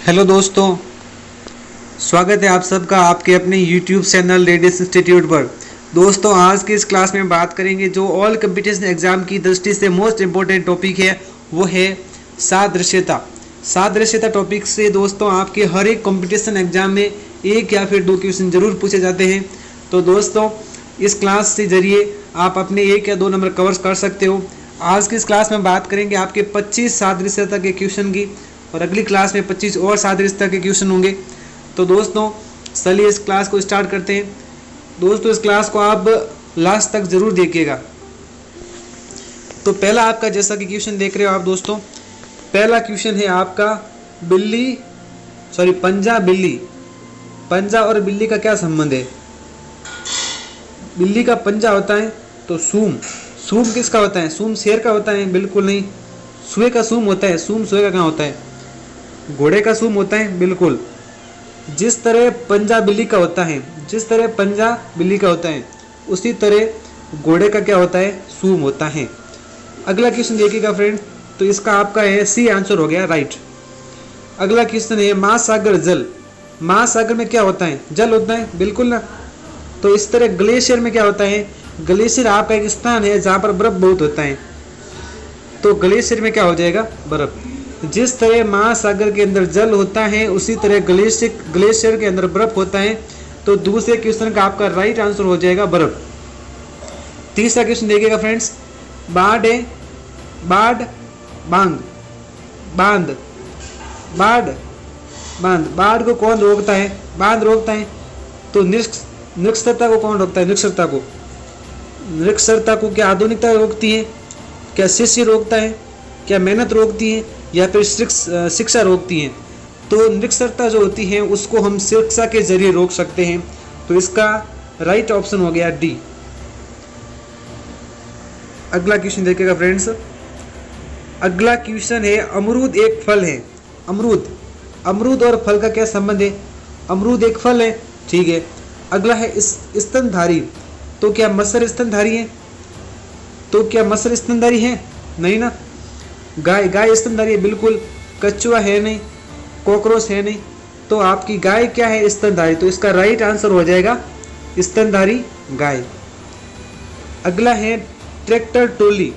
Hello दोस्तों, स्वागत है आप सबका आपके अपने YouTube चैनल रेडियस इंस्टीट्यूट पर। दोस्तों, आज की इस क्लास में बात करेंगे जो ऑल कंपटीशन एग्जाम की दृष्टि से मोस्ट इम्पोर्टेंट टॉपिक है, वो है सादृश्यता। सादृश्यता टॉपिक से दोस्तों आपके हर एक कंपटीशन एग्जाम में एक या फिर दो क्वेश्चन जरूर पूछे जाते हैं। तो दोस्तों, इस क्लास के जरिए आप अपने एक या दो नंबर कवर कर सकते हो। आज की इस क्लास में बात करेंगे आपके 25 सादृश्यता के क्वेश्चन की, और अगली क्लास में 25 और सादृश्यता के क्वेश्चन होंगे। तो दोस्तों, चलिए इस क्लास को स्टार्ट करते हैं। दोस्तों, इस क्लास को आप लास्ट तक जरूर देखिएगा। तो पहला आपका, जैसा कि क्वेश्चन देख रहे हो आप दोस्तों, पहला क्वेश्चन है आपका पंजा बिल्ली। पंजा और बिल्ली का क्या संबंध है? बिल्ली का पंजा होता है तो सूम। सूम किसका होता है? सूम शेर का होता है? बिल्कुल नहीं। सुए का सूम होता है। सूम सुए का कहाँ होता है? घोड़े का सूम होता है? बिल्कुल। जिस तरह पंजा बिल्ली का होता है, जिस तरह पंजा बिल्ली का होता है, उसी तरह घोड़े का क्या होता है? सूम होता है। अगला क्वेश्चन देखिएगा फ्रेंड, तो इसका आपका है सी आंसर हो गया, राइट। अगला क्वेश्चन है महासागर जल। महासागर में क्या होता है? जल होता है, बिल्कुल ना। तो इस तरह ग्लेशियर में क्या होता है? ग्लेशियर आप एक स्थान है जहाँ पर बर्फ बहुत होता है, तो ग्लेशियर में क्या हो जाएगा? बर्फ। जिस तरह महासागर के अंदर जल होता है, उसी तरह ग्लेशियर के अंदर बर्फ होता है। तो दूसरे क्वेश्चन का आपका राइट आंसर हो जाएगा बर्फ। तीसरा क्वेश्चन देखिएगा फ्रेंड्स, बाढ़ है, बाढ़ बांध, बांध, बाढ़ बांध। बाढ़ को कौन रोकता है? बांध रोकता है। तो निरक्षरता को कौन रोकता है? निरक्षरता को। निरक्षरता को क्या आधुनिकता रोकती है? क्या शिष्य रोकता है? क्या मेहनत रोकती है? या फिर शिक्षा रोकती है? तो निरक्षरता जो होती है उसको हम शिक्षा के जरिए रोक सकते हैं। तो इसका राइट ऑप्शन हो गया डी। अगला क्वेश्चन देखिएगा फ्रेंड्स। अगला क्वेश्चन है अमरूद एक फल है। अमरूद, अमरूद और फल का क्या संबंध है? अमरूद एक फल है, ठीक है। अगला है स्तनधारी। तो क्या मत्स्य स्तनधारी है? तो क्या मत्स्य स्तनधारी है? नहीं ना। गाय, गाय स्तनधारी है, बिल्कुल। कछुआ है नहीं, कॉकरोच है नहीं। तो आपकी गाय क्या है? स्तनधारी। तो इसका राइट आंसर हो जाएगा स्तनधारी गाय। अगला है ट्रैक्टर ट्रॉली।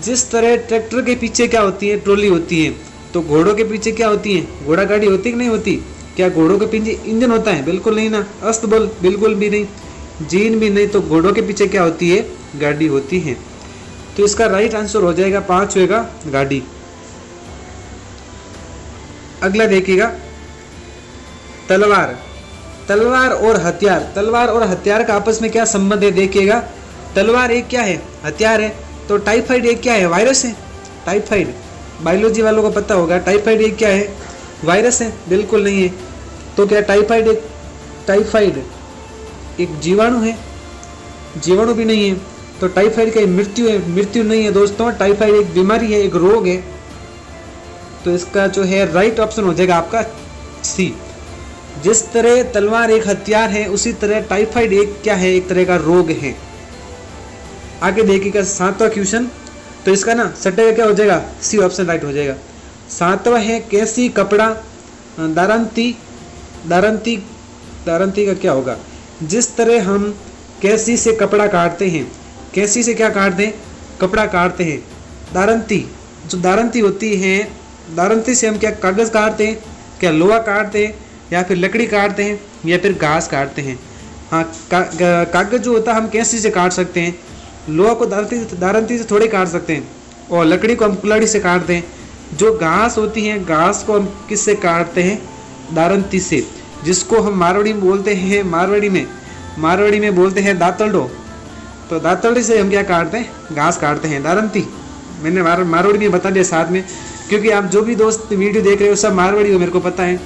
जिस तरह ट्रैक्टर के पीछे क्या होती है? ट्रॉली होती है। तो घोड़ों के पीछे क्या होती है? घोड़ा गाड़ी होती कि नहीं होती? क्या घोड़ों के पीछे इंजन होता है? बिल्कुल नहीं ना। अस्तबल, बिल्कुल भी नहीं। जीन भी नहीं। तो घोड़ों के पीछे क्या होती है? गाड़ी होती है। तो इसका राइट आंसर हो जाएगा पांचवे का गाड़ी। अगला देखिएगा तलवार। तलवार और हथियार। तलवार और हथियार का आपस में क्या संबंध है? देखिएगा, तलवार एक क्या है? हथियार है। तो टाइफाइड एक क्या है? वायरस है। टाइफाइड बायोलॉजी वालों को पता होगा। टाइफाइड एक क्या है? वायरस है? बिल्कुल नहीं है। तो क्या टाइफाइड एक जीवाणु है? जीवाणु भी नहीं है। तो टाइफाइड का मृत्यु है? मृत्यु नहीं है दोस्तों। टाइफाइड एक बीमारी है, एक रोग है। तो इसका जो है राइट ऑप्शन हो जाएगा आपका सी। जिस तरह तलवार एक हथियार है, उसी तरह टाइफाइड एक क्या है? एक तरह का रोग है। आगे देखिएगा सातवां क्वेश्चन। तो इसका ना सट्टे का क्या हो जाएगा? सी ऑप्शन राइट हो जाएगा। सातवां है कैसी कपड़ा दारंती। दारंती, दारंती का क्या होगा? जिस तरह हम कैसी से कपड़ा काटते हैं, कैसी से क्या काटते हैं? कपड़ा काटते हैं। दारंती, जो दारंती होती है, दारंती से हम क्या कागज़ काटते हैं? क्या लोहा काटते हैं, या फिर लकड़ी काटते हैं, या फिर घास काटते हैं? हाँ, कागज़ जो होता है हम कैंची से काट सकते हैं। लोहा को दारंती से थोड़े काट सकते हैं, और लकड़ी को हम कुल्हाड़ी से काटते हैं। जो घास होती है, घास को हम किससे काटते हैं? दारंती से, जिसको हम मारवाड़ी में बोलते हैं, मारवाड़ी में बोलते हैं दातरडो। तो दातरडी से हम क्या काटते हैं? घास काटते हैं, दारंती। मैंने मारवाड़ी में बता दिया साथ में, क्योंकि आप जो भी दोस्त वीडियो देख रहे हो सब मारवाड़ी हो, मेरे को पता है।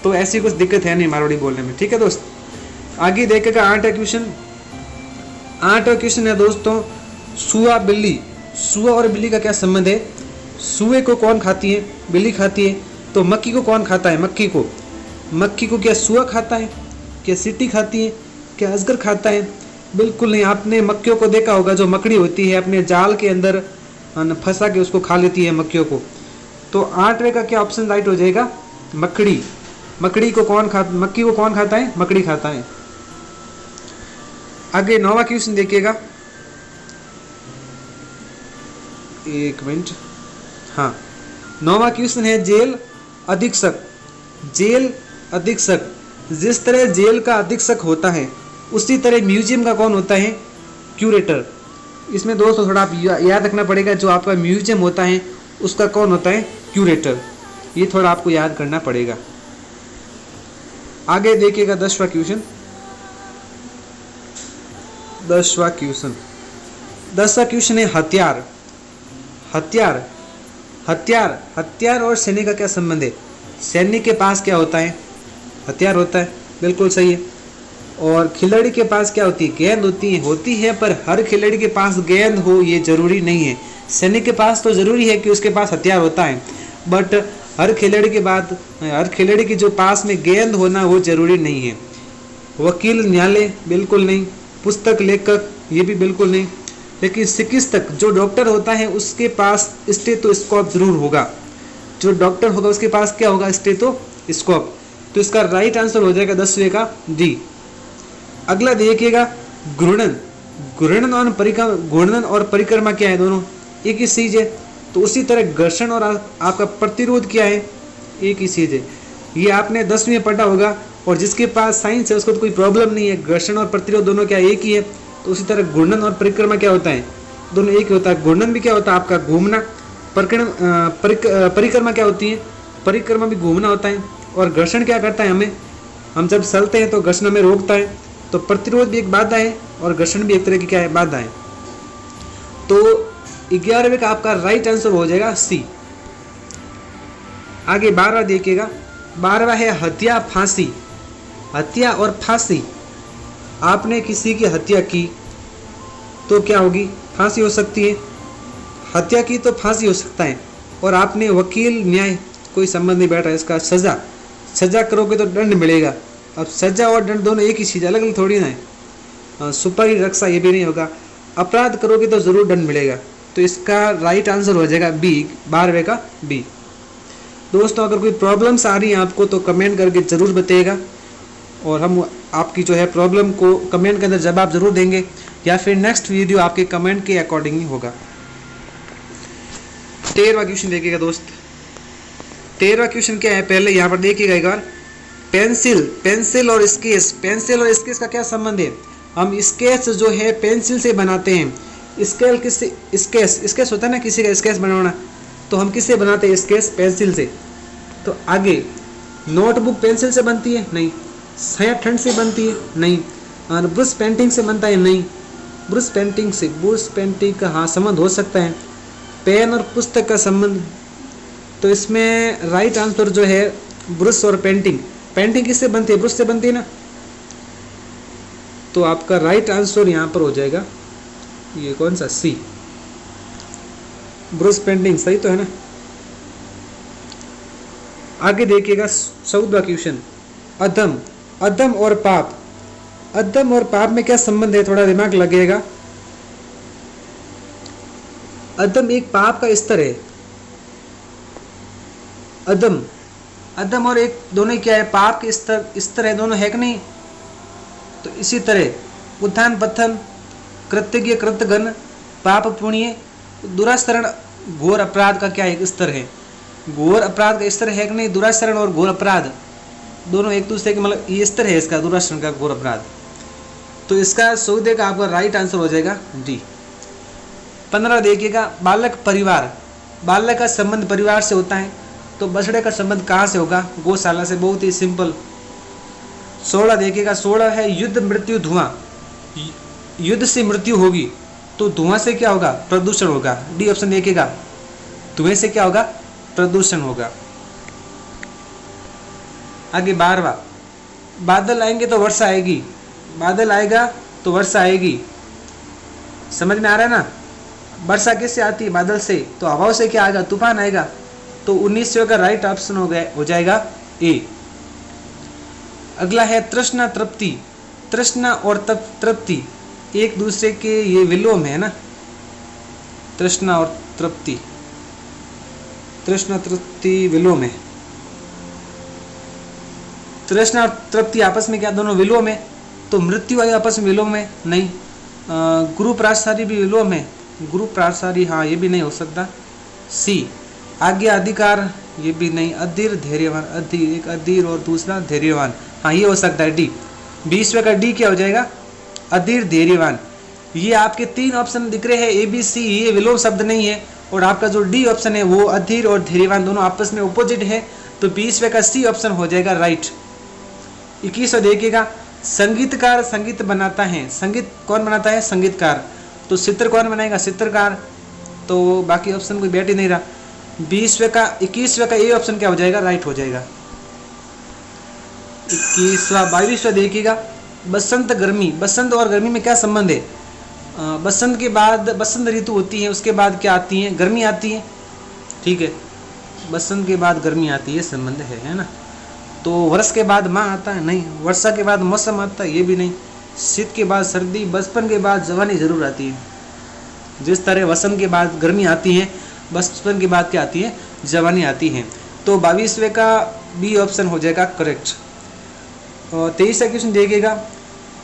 तो ऐसी कुछ दिक्कत है नहीं मारवाड़ी बोलने में, ठीक है दोस्त। आगे देखेगा आठवां क्वेश्चन। आठवां क्वेश्चन है दोस्तों सुआ बिल्ली। सुआ और बिल्ली का क्या संबंध है? सुए को कौन खाती है? बिल्ली खाती है। तो मक्खी को कौन खाता है? मक्खी को। मक्खी को क्या सुआ खाता है? क्या सीटी खाती है? क्या अजगर खाता है? बिल्कुल नहीं। आपने मक्खियों को देखा होगा, जो मकड़ी होती है अपने जाल के अंदर फंसा के उसको खा लेती है मक्खियों को। तो 8वें का क्या ऑप्शन राइट हो जाएगा? मकड़ी, मक्खी को कौन खाता है? मकड़ी खाता है। आगे 9वां क्वेश्चन देखिएगा, एक मिनट, हाँ 9वां क्वेश्चन है जेल अधीक्षक। जेल अधीक्षक, जिस तरह जेल का अधीक्षक होता है उसी तरह म्यूजियम का कौन होता है? क्यूरेटर। इसमें दोस्तों थोड़ा आप याद रखना पड़ेगा, जो आपका म्यूजियम होता है उसका कौन होता है? क्यूरेटर। ये थोड़ा आपको याद करना पड़ेगा। आगे देखिएगा 10वां क्वेश्चन। 10वां क्वेश्चन है हथियार। हथियार, हथियार, हथियार और सैनिक का क्या संबंध है? सैनिक के पास क्या होता है? हथियार होता है, बिल्कुल सही है। और खिलाड़ी के पास क्या होती है? गेंद होती है, पर हर खिलाड़ी के पास गेंद हो ये जरूरी नहीं है। सैनिक के पास तो जरूरी है कि उसके पास हथियार होता है, बट हर खिलाड़ी के जो पास में गेंद होना वो जरूरी नहीं है। वकील, न्यायालय, बिल्कुल नहीं। पुस्तक लेखक, ये भी बिल्कुल नहीं। लेकिन चिकित्सक, जो डॉक्टर होता है उसके पास स्टेथोस्कोप जरूर होगा। जो डॉक्टर होगा उसके पास क्या होगा? स्टेथोस्कोप। तो इसका राइट आंसर हो जाएगा 10वें का डी। अगला देखिएगा घूर्णन। घूर्णन और परिक्रमा क्या है? दोनों एक ही चीज है। तो उसी तरह घर्षण और आपका प्रतिरोध क्या है? एक ही चीज है। ये आपने 10वीं में पढ़ा होगा, और जिसके पास साइंस है उसको तो कोई प्रॉब्लम नहीं है। घर्षण और प्रतिरोध दोनों क्या एक ही है। तो उसी तरह घूर्णन और परिक्रमा क्या होता है? दोनों एक ही होता है। घूर्णन भी क्या होता है? आपका घूमना। परिक्रमा क्या होती है? परिक्रमा भी घूमना होता है। और घर्षण क्या करता है? हम जब चलते हैं तो घर्षण हमें रोकता है। तो प्रतिरोध भी एक बाधा है और घर्षण भी एक तरह की क्या है? बाधा है। तो 11वें का आपका राइट आंसर हो जाएगा सी। आगे 12वां देखिएगा। 12वां है हत्या फांसी। हत्या और फांसी, आपने किसी की हत्या की तो क्या होगी? फांसी हो सकती है। हत्या की तो फांसी हो सकता है। और आपने वकील, न्याय, कोई संबंध नहीं बैठ रहा है इसका। सजा करोगे तो दंड मिलेगा। अब सजा और दंड दोनों एक ही चीज, अलग अलग थोड़ी ना है। सुपारी, रक्षा, ये भी नहीं होगा। अपराध करोगे तो जरूर दंड मिलेगा। तो इसका राइट आंसर हो जाएगा बी, 12वें का बी। दोस्तों अगर कोई प्रॉब्लम्स आ रही है आपको तो कमेंट करके जरूर बताइएगा, और हम आपकी जो है प्रॉब्लम को कमेंट के अंदर जवाब जरूर देंगे, या फिर नेक्स्ट वीडियो आपके कमेंट के अकॉर्डिंग ही होगा। 13वां क्वेश्चन देखिएगा दोस्त। 13वां क्वेश्चन क्या है? पहले यहाँ पर देखिएगा एक बार। पेंसिल और स्केच। पेंसिल और स्केच का क्या संबंध है? हम स्केच जो है पेंसिल से बनाते हैं। स्केच होता है ना, किसी का स्केच बनाना, तो हम किससे बनाते हैं? स्केच पेंसिल से। तो आगे नोटबुक पेंसिल से बनती है? नहीं। स्याह ठंड से बनती है? नहीं। और ब्रश पेंटिंग से बनता है? नहीं। ब्रश पेंटिंग का हाँ संबंध हो सकता है। पेन और पुस्तक का संबंध, तो इसमें राइट आंसर जो है ब्रश और पेंटिंग। पेंटिंग किससे बनती है? ब्रश से बनती है ना। तो आपका राइट आंसर यहाँ पर हो जाएगा ये कौन सा? सी, ब्रश पेंटिंग। सही तो है ना। आगे देखिएगा 14वां क्वेश्चन। अधम और पाप। अधम और पाप में क्या संबंध है? थोड़ा दिमाग लगेगा। अधम एक पाप का स्तर है। अधम और एक दोनों क्या है? पाप के स्तर है, दोनों है कि नहीं? तो इसी तरह उत्थान पतन, कृतज्ञ कृतघ्न, पाप पुण्य, दुराचरण, घोर अपराध का क्या एक स्तर है? घोर अपराध का स्तर है कि नहीं? दुराचरण और घोर अपराध दोनों एक दूसरे के मतलब ये स्तर है इसका, दुराचरण का, घोर अपराध। तो इसका 14 का आपका राइट आंसर हो जाएगा डी। 15 देखिएगा बालक परिवार। बालक का संबंध परिवार से होता है, तो बछड़े का संबंध कहाँ से होगा? गौशाला से। बहुत ही सिंपल। 16 देखिएगा। 16 है युद्ध मृत्यु धुआं। युद्ध से मृत्यु होगी तो धुआं से क्या होगा? प्रदूषण होगा। डी ऑप्शन देखिएगा। धुएं से क्या होगा? प्रदूषण होगा। आगे 12वां बादल आएंगे तो वर्षा आएगी। बादल आएगा तो वर्षा आएगी। समझ में आ रहा है ना? वर्षा किससे आती है? बादल से। तो हवाओं से क्या आएगा? तूफान आएगा। तो 19 का राइट ऑप्शन हो जाएगा ए। अगला है तृष्णा तृप्ति। तृष्णा और तृप्ति एक दूसरे के ये विलोम है ना। तृष्णा और तृप्ति, तृष्णा तृप्ति विलोम है। तृष्णा और तृप्ति आपस में क्या दोनों विलोम है, तो मृत्यु आयु आपस में विलोम है नहीं। गुरु प्रासारी भी विलोम है, गुरु प्रासारी हाँ ये भी नहीं हो सकता। सी आज्ञा अधिकार ये भी नहीं। अधीर धैर्यवान, अधीर एक अधीर और दूसरा धैर्यवान, हाँ ये हो सकता है डी। 20वें का डी क्या हो जाएगा, अधीर धैर्यवान। ये आपके 3 ऑप्शन दिख रहे हैं ए बी सी, ये विलोम शब्द नहीं है। और आपका जो डी ऑप्शन है वो अधीर और धैर्यवान दोनों आपस में अपोजिट है, तो 20वें का सी ऑप्शन हो जाएगा राइट। 21वां देखिएगा, संगीतकार संगीत बनाता है। संगीत कौन बनाता है, संगीतकार। तो चित्र कौन बनाएगा, चित्रकार। तो बाकी ऑप्शन कोई बैठ ही नहीं रहा। 21वें का ए ऑप्शन क्या हो जाएगा, राइट हो जाएगा। 22वां देखिएगा, बसंत गर्मी। बसंत और गर्मी में क्या संबंध है, बसंत के बाद बसंत ऋतु होती है, उसके बाद क्या आती है, गर्मी आती है, ठीक है। बसंत के बाद गर्मी आती है, संबंध है ना। तो वर्ष के बाद माँ आता है, नहीं। वर्षा के बाद मौसम आता है, ये भी नहीं। शीत के बाद सर्दी, बचपन के बाद जवानी जरूर आती है। जिस तरह वसंत के बाद गर्मी आती है, बचपन के बाद क्या आती है, जवानी आती है। तो 22वें का बी ऑप्शन हो जाएगा करेक्ट। और 23वां क्वेश्चन देखिएगा,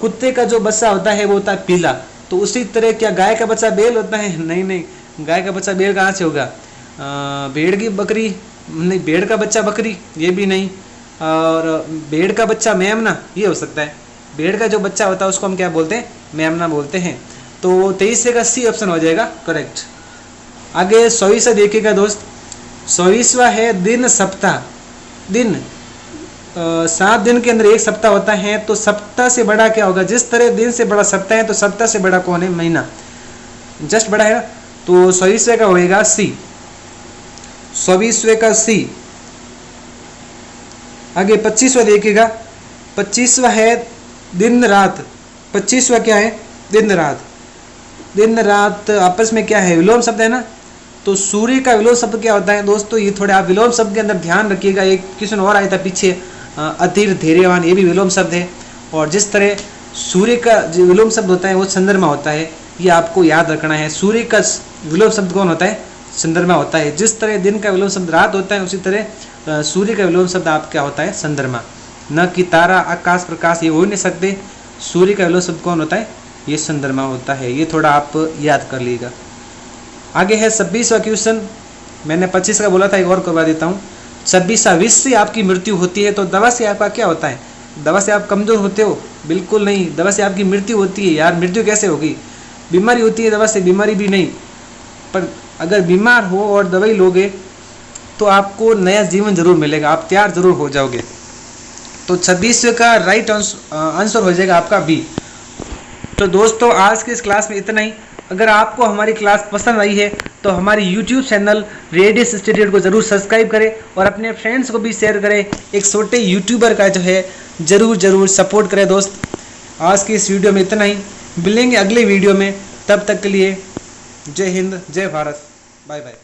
कुत्ते का जो बच्चा होता है वो होता है पीला। तो उसी तरह क्या गाय का बच्चा बैल होता है, नहीं नहीं, गाय का बच्चा बैल कहाँ से होगा। भेड़ की बकरी नहीं, भेड़ का बच्चा बकरी ये भी नहीं। और भेड़ का बच्चा मेमना ये हो सकता है। भेड़ का जो बच्चा होता है उसको हम क्या बोलते हैं, मेमना बोलते हैं। तो 23वें का सी ऑप्शन हो जाएगा करेक्ट। आगे 24वां देखिएगा दोस्त, 24वां है दिन सप्ताह। दिन 7 दिन के अंदर एक सप्ताह होता है, तो सप्ताह से बड़ा क्या होगा, जिस तरह दिन से बड़ा सप्ताह है तो सप्ताह से बड़ा कौन है, महीना जस्ट बड़ा है। तो 24वें का होएगा सी, 24वें का सी। आगे 25वां देखिएगा, 25वां है दिन रात। 25वां क्या है, दिन रात। दिन रात आपस में क्या है, विलोम शब्द है ना। तो सूर्य का विलोम शब्द क्या होता है दोस्तों, ये थोड़े आप विलोम शब्द के अंदर ध्यान रखिएगा। एक क्वेश्चन और आया था पीछे, अधीर धैर्यवान, ये भी विलोम शब्द है। और जिस तरह सूर्य का जो विलोम शब्द होता है वो चंद्रमा होता है, ये आपको याद रखना है। सूर्य का विलोम शब्द कौन होता है, चंद्रमा होता है। जिस तरह दिन का विलोम शब्द रात होता है, उसी तरह सूर्य का विलोम शब्द आप क्या होता है, चंद्रमा। न कि तारा, आकाश, प्रकाश ये हो नहीं सकते। सूर्य का विलोम शब्द कौन होता है, ये चंद्रमा होता है। ये थोड़ा आप याद कर लीजिएगा। आगे है 26वां क्वेश्चन। मैंने 25 का बोला था, एक और करवा देता हूँ। 26वां, विष से आपकी मृत्यु होती है तो दवा से आपका क्या होता है, दवा से आप कमजोर होते हो, बिल्कुल नहीं। दवा से आपकी मृत्यु होती है। यार मृत्यु कैसे होगी, बीमारी होती है, दवा से बीमारी भी नहीं। पर अगर बीमार हो और दवाई लोगे तो आपको नया जीवन जरूर मिलेगा, आप तैयार जरूर हो जाओगे। तो 26वें का राइट आंसर हो जाएगा आपका बी। तो दोस्तों आज की इस क्लास में इतना ही। अगर आपको हमारी क्लास पसंद आई है तो हमारी YouTube चैनल रेडियस इंस्टीट्यूट को ज़रूर सब्सक्राइब करें और अपने फ्रेंड्स को भी शेयर करें। एक छोटे यूट्यूबर का जो है ज़रूर सपोर्ट करें दोस्त। आज की इस वीडियो में इतना ही, मिलेंगे अगले वीडियो में। तब तक के लिए जय हिंद, जय भारत, बाय बाय।